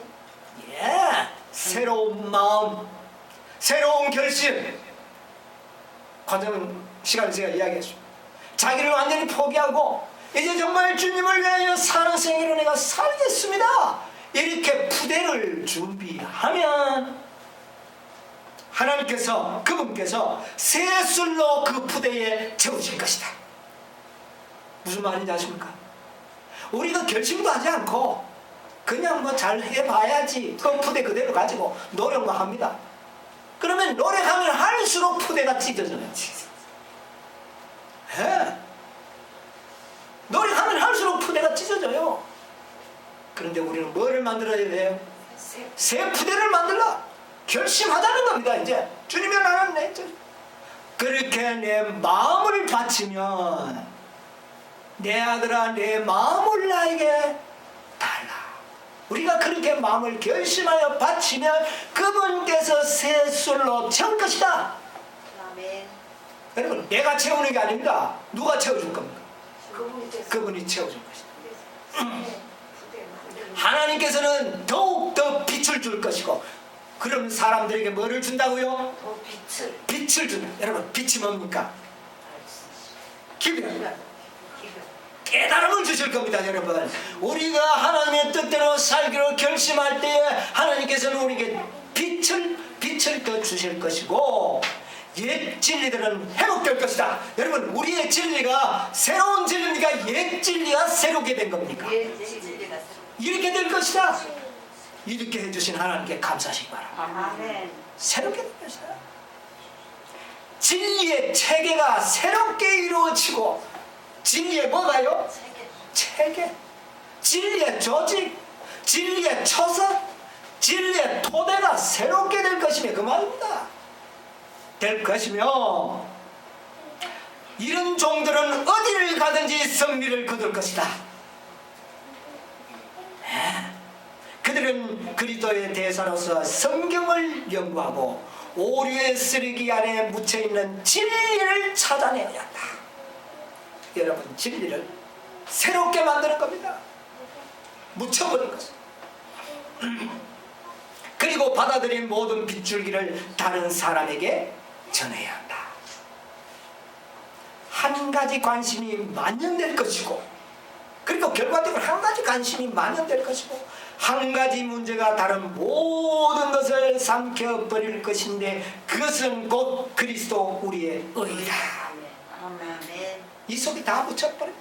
Speaker 1: 예, 새로운 마음, 새로운 결심. 과정 시간에 제가 이야기했습니다. 자기를 완전히 포기하고 이제 정말 주님을 위하여 사는 생애로 내가 살겠습니다, 이렇게 푸대를 준비하면 하나님께서, 그분께서 새 술로 그 푸대에 채우실 것이다. 무슨 말인지 아십니까? 우리가 결심도 하지 않고 그냥 뭐 잘 해봐야지, 그 푸대 그대로 가지고 노력만 합니다. 그러면 노력하면 할수록 푸대가 찢어져요. 예. 노력하면 할수록 푸대가 찢어져요. 그런데 우리는 뭐를 만들어야 돼요? 새 푸대를 만들라. 결심하자는 겁니다. 이제 주님의 나라는 내 그렇게 내 마음을 바치면 내 아들아 내 마음을 나에게 달라. 우리가 그렇게 마음을 결심하여 바치면 그분께서 새 술로 채울 것이다.
Speaker 2: 아멘.
Speaker 1: 여러분 내가 채우는 게 아닙니다. 누가 채워줄 겁니까?
Speaker 2: 그분께서
Speaker 1: 그분이 채워줄 것이다.
Speaker 2: 부대 만드는
Speaker 1: 하나님께서는 더욱 더 빛을 줄 것이고, 그럼 사람들에게 뭐를 준다고요?
Speaker 2: 더 빛을
Speaker 1: 빛을 준다. 여러분 빛이 뭡니까? 기쁨. 깨달음을 주실 겁니다. 여러분 우리가 하나님의 뜻대로 살기로 결심할 때에 하나님께서는 우리에게 빛을 더 주실 것이고, 옛 진리들은 회복될 것이다. 여러분 우리의 진리가 새로운 진리가 옛 진리가 새롭게 된 겁니까?
Speaker 2: 진리가
Speaker 1: 이렇게 될 것이다. 이렇게 해주신 하나님께 감사하시기 바랍니다.
Speaker 2: 아멘.
Speaker 1: 새롭게 될 것이다. 진리의 체계가 새롭게 이루어지고, 진리의 뭐가요? 체계. 진리의 조직, 진리의 초석, 진리의 토대가 새롭게 될 것이며 그 말입니다. 될 것이며, 이런 종들은 어디를 가든지 승리를 거둘 것이다. 그들은 그리스도의 대사로서 성경을 연구하고 오류의 쓰레기 안에 묻혀있는 진리를 찾아내야 한다. 여러분 진리를 새롭게 만드는 겁니다. 묻혀버린 것입니다. 그리고 받아들인 모든 빗줄기를 다른 사람에게 전해야 한다. 한 가지 관심이 만연될 것이고, 그리고 결과적으로 한 가지 관심이 만연될 것이고, 한 가지 문제가 다른 모든 것을 삼켜버릴 것인데, 그것은 곧 그리스도 우리의 의다.
Speaker 2: 아멘.
Speaker 1: 이 속에 다 묻혀버려.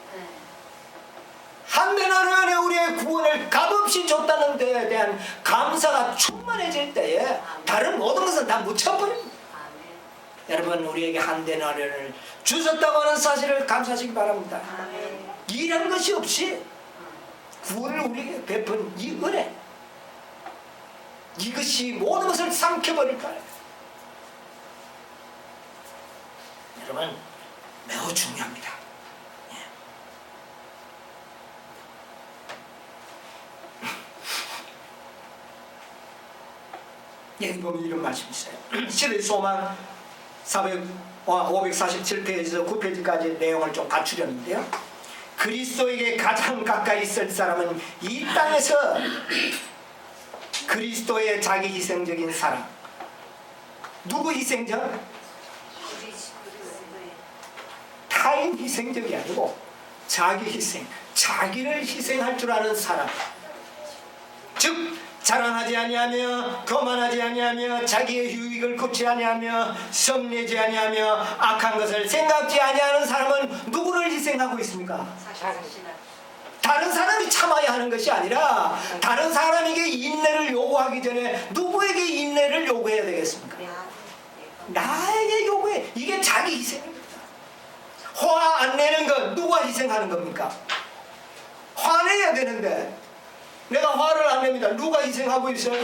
Speaker 1: 한데 나라에 우리의 구원을 값없이 줬다는 데에 대한 감사가 충만해질 때에 다른 모든 것은 다 묻혀버립니다. 여러분 우리에게 한데 나라를 주셨다고 하는 사실을 감사하시기 바랍니다.
Speaker 2: 아멘.
Speaker 1: 이런 것이 없이 구원을 우리에게 베푼 이 은혜, 이것이 모든 것을 삼켜버릴까요? 여러분 매우 중요합니다. 여기 보면 이런 말씀이 있어요. 시대의 소망 547페이지에서 9페이지까지 내용을 좀 갖추렸는데요. 그리스도에게 가장 가까이 있을 사람은 이 땅에서 그리스도의 자기 희생적인 사랑. 누구 희생적? 타인 희생적이 아니고 자기 희생, 자기를 희생할 줄 아는 사람. 즉 자랑하지 아니하며 거만하지 아니하며 자기의 유익을 굽지 아니하며 성내지 아니하며 악한 것을 생각지 아니하는 사람은 누구를 희생하고 있습니까? 다른 사람이 참아야 하는 것이 아니라 다른 사람에게 인내를 요구하기 전에 누구에게 인내를 요구해야 되겠습니까? 나에게 요구해. 이게 자기 희생입니다. 화 안 내는 건 누가 희생하는 겁니까? 화내야 되는데 내가 화를 안 냅니다. 누가 희생하고 있어요?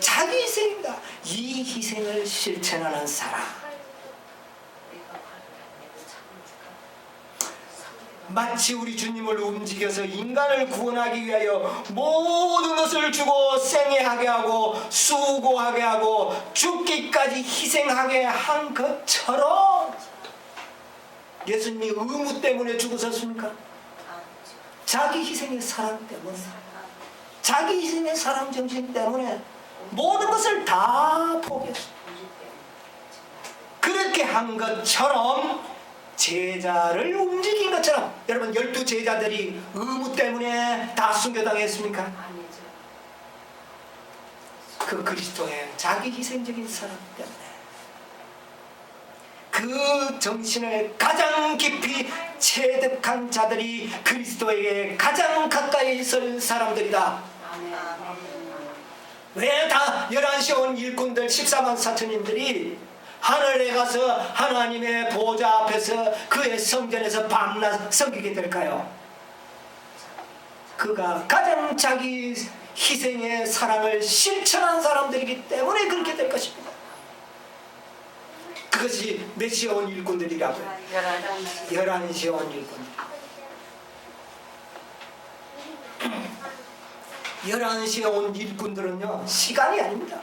Speaker 1: 자기 희생입니다. 이 희생을 실천하는 사람, 마치 우리 주님을 움직여서 인간을 구원하기 위하여 모든 것을 주고 생애하게 하고 수고하게 하고 죽기까지 희생하게 한 것처럼, 예수님이 의무 때문에 죽으셨습니까? 자기 희생의 사랑 때문에, 자기 희생의 사랑 정신 때문에 모든 것을 다 포기했어요. 그렇게 한 것처럼, 제자를 움직인 것처럼, 여러분 12제자들이 의무 때문에 다 순교당했습니까? 그 그리스도의 자기 희생적인 사랑 때문에, 그 정신을 가장 깊이 체득한 자들이 그리스도에게 가장 가까이 있을 사람들이다. 왜 다 11시에 온 일꾼들 14만 4천인들이 하늘에 가서 하나님의 보좌 앞에서 그의 성전에서 밤낮 섬기게 될까요? 그가 가장 자기 희생의 사랑을 실천한 사람들이기 때문에 그렇게 될 것입니다. 그것이 몇 시에 온 일꾼들이라고요? 11시에 온 일꾼들. 11시에 온 일꾼들은요, 시간이 아닙니다.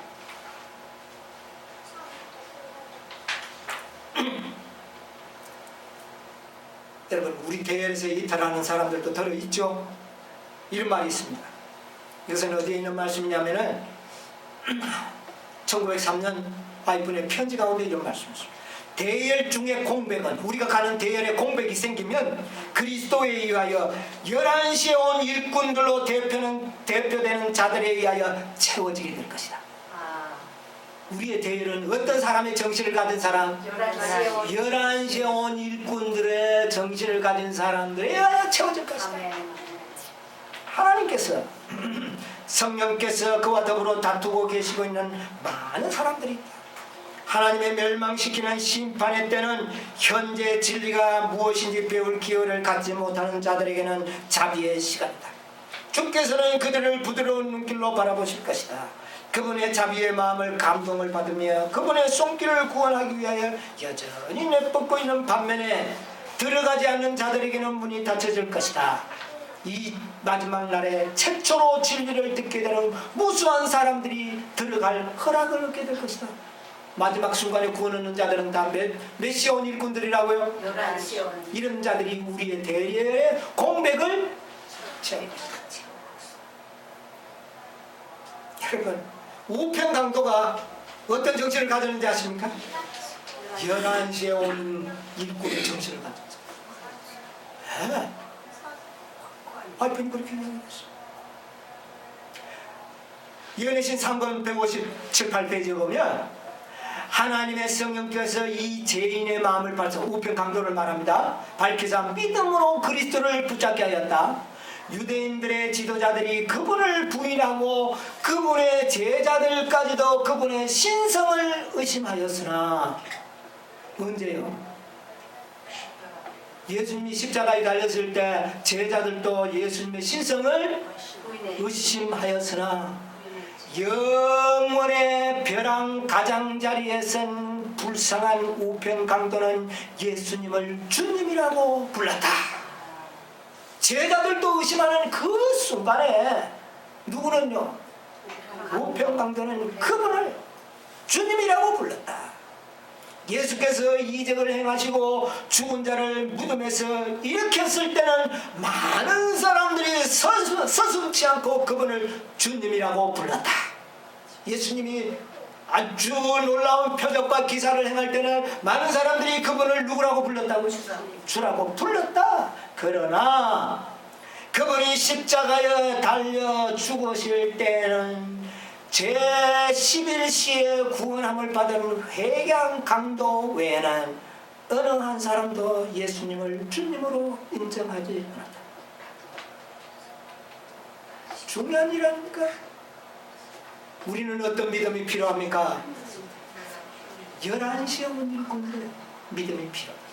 Speaker 1: 여러분, 우리 대열에서 이탈하는 사람들도 들어있죠? 이런 말이 있습니다. 이것은 어디에 있는 말씀이냐면은 1903년 와이프의 편지 가운데 이런 말씀이 있습니다. 대열 중에 공백은, 우리가 가는 대열에 공백이 생기면 그리스도에 의하여 11시에 온 일꾼들로 대표되는 자들에 의하여 채워지게 될 것이다. 우리의 대열은 어떤 사람의 정신을 가진 사람? 11시에 온 일꾼들의 정신을 가진 사람들에 의하여 채워질 것이다. 하나님께서 성령께서 그와 더불어 다투고 계시고 있는 많은 사람들이 있다. 하나님의 멸망시키는 심판의 때는 현재 진리가 무엇인지 배울 기회를 갖지 못하는 자들에게는 자비의 시간이다. 주께서는 그들을 부드러운 눈길로 바라보실 것이다. 그분의 자비의 마음을 감동을 받으며 그분의 손길을 구원하기 위하여 여전히 내뻗고 있는 반면에 들어가지 않는 자들에게는 문이 닫혀질 것이다. 이 마지막 날에 최초로 진리를 듣게 되는 무수한 사람들이 들어갈 허락을 얻게 될 것이다. 마지막 순간에 구원 얻는 자들은 다 몇 시에 온 일꾼들이라고요?
Speaker 2: 11시에 온
Speaker 1: 이런 자들이 우리의 대리의 공백을 채웁니다. 여러분, 우편강도가 어떤 정신을 가졌는지 아십니까? 11시에 온 일꾼의 정신을 가졌어요. 네. 와이프는 그렇게 이야기했어요. 연애신 3권 157, 8페이지에 보면 하나님의 성령께서 이 죄인의 마음을 밝혀, 우편강도를 말합니다. 밝히사 믿음으로 그리스도를 붙잡게 하였다. 유대인들의 지도자들이 그분을 부인하고 그분의 제자들까지도 그분의 신성을 의심하였으나, 언제요? 예수님이 십자가에 달렸을 때 제자들도 예수님의 신성을 의심하였으나 영원의 벼랑 가장자리에 선 불쌍한 우편강도는 예수님을 주님이라고 불렀다. 제자들도 의심하는 그 순간에 누구는요? 우편강도는 그분을 주님이라고 불렀다. 예수께서 이적을 행하시고 죽은 자를 무덤에서 일으켰을 때는 많은 사람들이 서슴지 않고 그분을 주님이라고 불렀다. 예수님이 아주 놀라운 표적과 기사를 행할 때는 많은 사람들이 그분을 누구라고 불렀다고? 주라고 불렀다. 그러나 그분이 십자가에 달려 죽으실 때는 제11시에 구원함을 받은 회개한 강도 외에는 어느 한 사람도 예수님을 주님으로 인정하지 않았다. 중요한 일 아닙니까? 우리는 어떤 믿음이 필요합니까? 11시에 온 일꾼들 믿음이 필요합니다.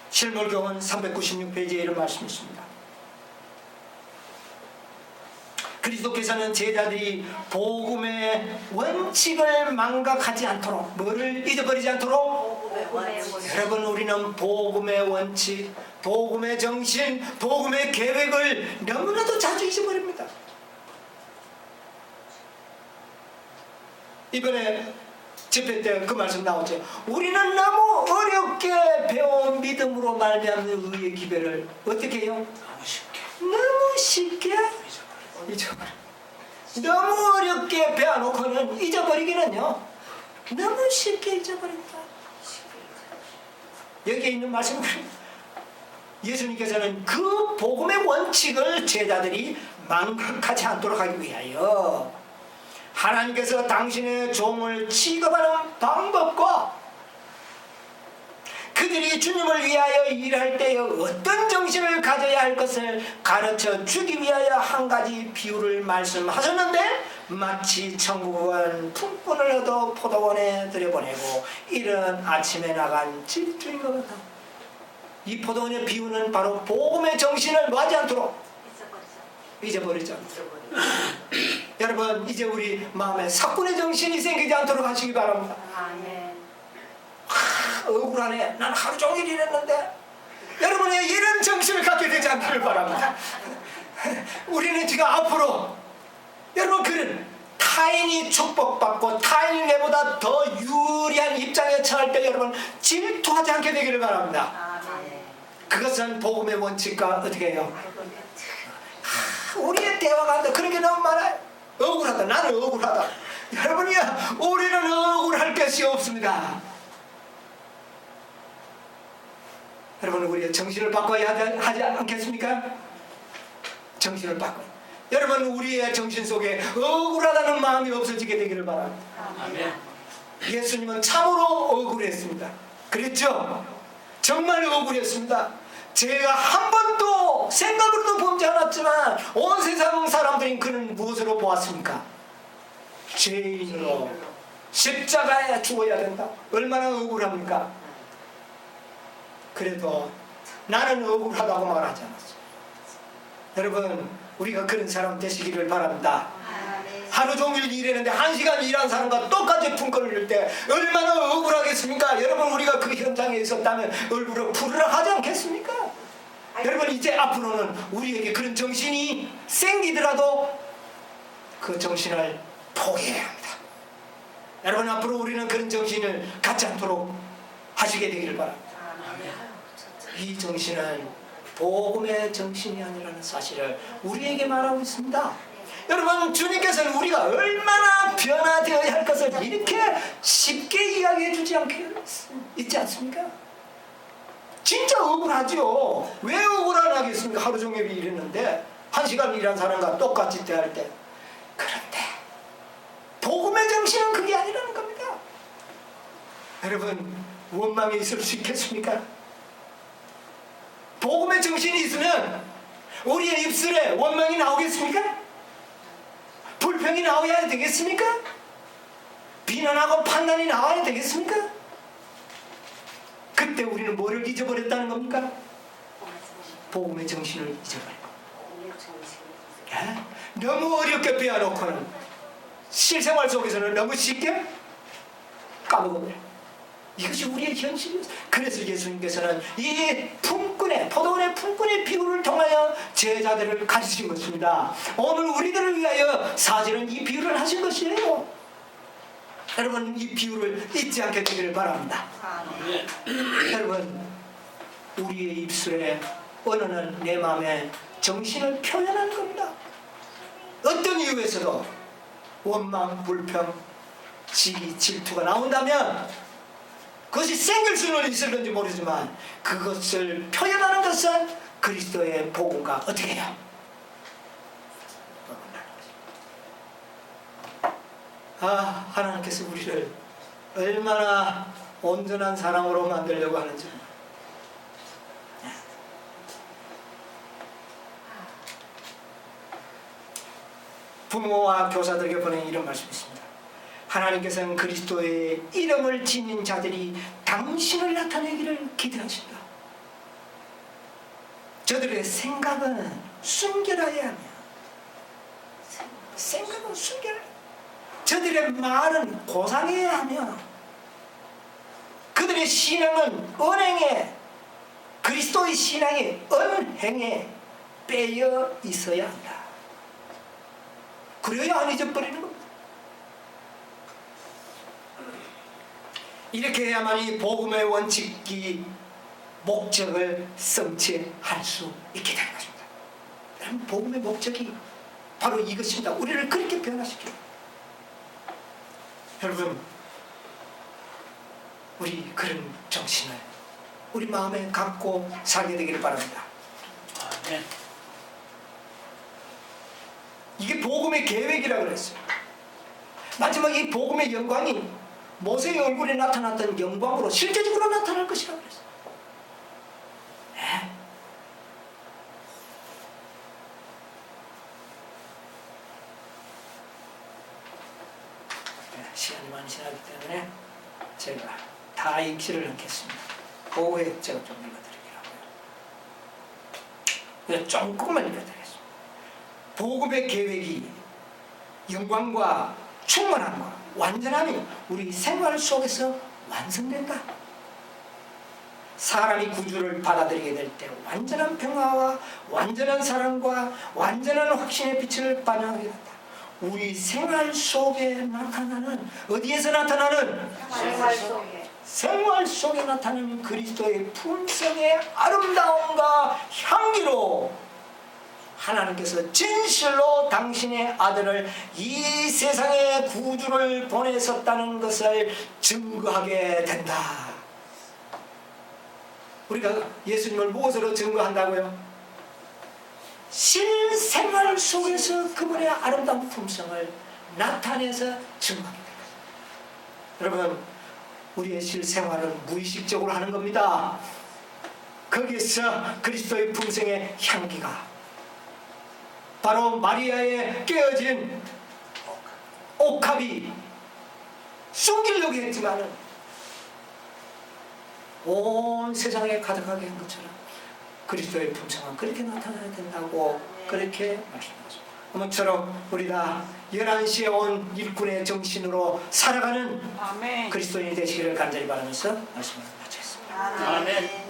Speaker 1: 실물교훈 396페이지에 이런 말씀이 있습니다. 그리스도께서는 제자들이 복음의 원칙을 망각하지 않도록, 뭐를 잊어버리지 않도록? 여러분, 우리는 복음의 원칙, 복음의 정신, 복음의 계획을 너무나도 자주 잊어버립니다. 이번에 집회 때 그 말씀 나오죠. 우리는 너무 어렵게 배운 믿음으로 말미암는 의의 기별을 어떻게 해요? 너무 쉽게 잊어버려. 너무 어렵게 배워놓고는 잊어버리기는요, 너무 쉽게 잊어버린다. 여기에 있는 말씀은 예수님께서는 그 복음의 원칙을 제자들이 망각하지 않도록 하기 위하여 하나님께서 당신의 종을 취급하는 방법과 그들이 주님을 위하여 일할 때에 어떤 정신을 가져야 할 것을 가르쳐 주기 위하여 한 가지 비유를 말씀하셨는데, 마치 천국은 품꾼을 얻어 포도원에 들여보내고 이른 아침에 나간 집주인 것 같아. 이 포도원의 비유는 바로 복음의 정신을 뭐하지 않도록 잊어버리죠. 여러분, 이제 우리 마음에 사꾼의 정신이 생기지 않도록 하시기 바랍니다.
Speaker 2: 아멘.
Speaker 1: 억울하네. 난 하루 종일 일했는데. 여러분의 이런 정신을 갖게 되지 않기를 바랍니다. 우리는 지금 앞으로 여러분 그런 타인이 축복받고 타인이 내보다 더 유리한 입장에 처할 때 여러분 질투하지 않게 되기를 바랍니다.
Speaker 2: 아멘.
Speaker 1: 그것은 복음의 원칙과 어떻게 해요? 우리의 대화가 그런 게 너무 많아요. 억울하다. 나는 억울하다. 여러분이야, 우리는 억울할 것이 없습니다. 여러분, 우리의 정신을 바꿔야 하지 않겠습니까? 정신을 바꿔. 여러분, 우리의 정신 속에 억울하다는 마음이 없어지게 되기를 바랍니다.
Speaker 2: 아멘.
Speaker 1: 예수님은 참으로 억울했습니다. 그랬죠? 정말 억울했습니다. 제가 한 번도 생각으로도 보지 않았지만 온 세상 사람들이 그는 무엇으로 보았습니까? 죄인으로 십자가에 죽어야 된다. 얼마나 억울합니까? 그래도 나는 억울하다고 말하지 않았어요. 여러분, 우리가 그런 사람 되시기를 바랍니다.
Speaker 2: 아멘.
Speaker 1: 하루 종일 일했는데 1시간 일한 사람과 똑같이 품거를 낼 때 얼마나 억울하겠습니까? 여러분, 우리가 그 현장에 있었다면 얼굴을 푸르라 하지 않겠습니까? 여러분, 이제 앞으로는 우리에게 그런 정신이 생기더라도 그 정신을 포기해야 합니다. 여러분, 앞으로 우리는 그런 정신을 갖지 않도록 하시게 되기를 바랍니다. 이 정신은 복음의 정신이 아니라는 사실을 우리에게 말하고 있습니다. 여러분, 주님께서는 우리가 얼마나 변화되어야 할 것을 이렇게 쉽게 이야기해 주지 있지 않습니까? 진짜 억울하죠. 왜 억울안 하겠습니까? 하루 종일 일했는데 1시간 일한 사람과 똑같이 대할 때. 그런데 복음의 정신은 그게 아니라는 겁니다. 여러분, 원망이 있을 수 있겠습니까? 복음의 정신이 있으면 우리의 입술에 원망이 나오겠습니까? 불평이 나와야 되겠습니까? 비난하고 판단이 나와야 되겠습니까? 그때 우리는 뭐를 잊어버렸다는 겁니까? 복음의 정신을 잊어버리고, 너무 어렵게 빼앗놓고는 실생활 속에서는 너무 쉽게 까먹어버려. 이것이 우리의 현실이었어요. 그래서 예수님께서는 이 품꾼의, 포도원의 품꾼의 비유를 통하여 제자들을 가르치신 것입니다. 오늘 우리들을 위하여 사실은 이 비유를 하신 것이에요. 여러분, 이 비유를 잊지 않게 되기를 바랍니다. 여러분, 우리의 입술에 언어는 내 마음의 정신을 표현하는 겁니다. 어떤 이유에서도 원망, 불평, 시기, 질투가 나온다면 그것이 생길 수는 있을는지 모르지만 그것을 표현하는 것은 그리스도의 복음과 어떻게 해요? 하나님께서 우리를 얼마나 온전한 사람으로 만들려고 하는지. 부모와 교사들에게 보낸 이런 말씀이 있습니다. 하나님께서는 그리스도의 이름을 지닌 자들이 당신을 나타내기를 기대하신다. 저들의 생각은 순결하여야 하며, 생각은 순결. 저들의 말은 고상해야 하며, 그들의 신앙은 언행에, 그리스도의 신앙이 언행에 빼여 있어야 한다. 그래야 안 잊어버리는 겁니다. 이렇게 해야만 이 복음의 원칙이 목적을 성취할 수 있게 되는 것입니다. 여러분, 복음의 목적이 바로 이것입니다. 우리를 그렇게 변화시켜요. 여러분, 우리 그런 정신을 우리 마음에 갖고 살게 되기를 바랍니다.
Speaker 3: 아멘.
Speaker 1: 이게 복음의 계획이라고 그랬어요. 마지막 이 복음의 영광이 모세의 얼굴에 나타났던 영광으로 실제적으로 나타날 것이라고 그랬어요. 시간이 많이 지나기 때문에 제가 다 읽지를 않겠습니다. 오후에 제가 좀 읽어드리기로 하고요. 조금만 읽어드리겠습니다. 복음의 계획이 영광과 충만함과 완전함이 우리 생활 속에서 완성된다. 사람이 구주를 받아들이게 될 때 완전한 평화와 완전한 사랑과 완전한 확신의 빛을 반영하게 된다. 우리 생활 속에 나타나는, 어디에서 나타나는?
Speaker 2: 생활 속에
Speaker 1: 생활 속에 나타나는 그리스도의 품성의 아름다움과 향기로 하나님께서 진실로 당신의 아들을 이 세상에 구주를 보내셨다는 것을 증거하게 된다. 우리가 예수님을 무엇으로 증거한다고요? 실생활 속에서 그분의 아름다운 품성을 나타내서 증거하게 됩니다. 여러분, 우리의 실생활은 무의식적으로 하는 겁니다. 거기에서 그리스도의 품성의 향기가 바로 마리아의 깨어진 옥합이 숨기려고 했지만은 온 세상에 가득하게 한 것처럼 그리스도의 품성은 그렇게 나타나야 된다고 그렇게 말씀하셨습니다. 모처럼 우리 다 11시에 온 일꾼의 정신으로 살아가는
Speaker 2: 아멘.
Speaker 1: 그리스도인이 되시기를 간절히 바라면서 말씀을 마치겠습니다.
Speaker 2: 아멘.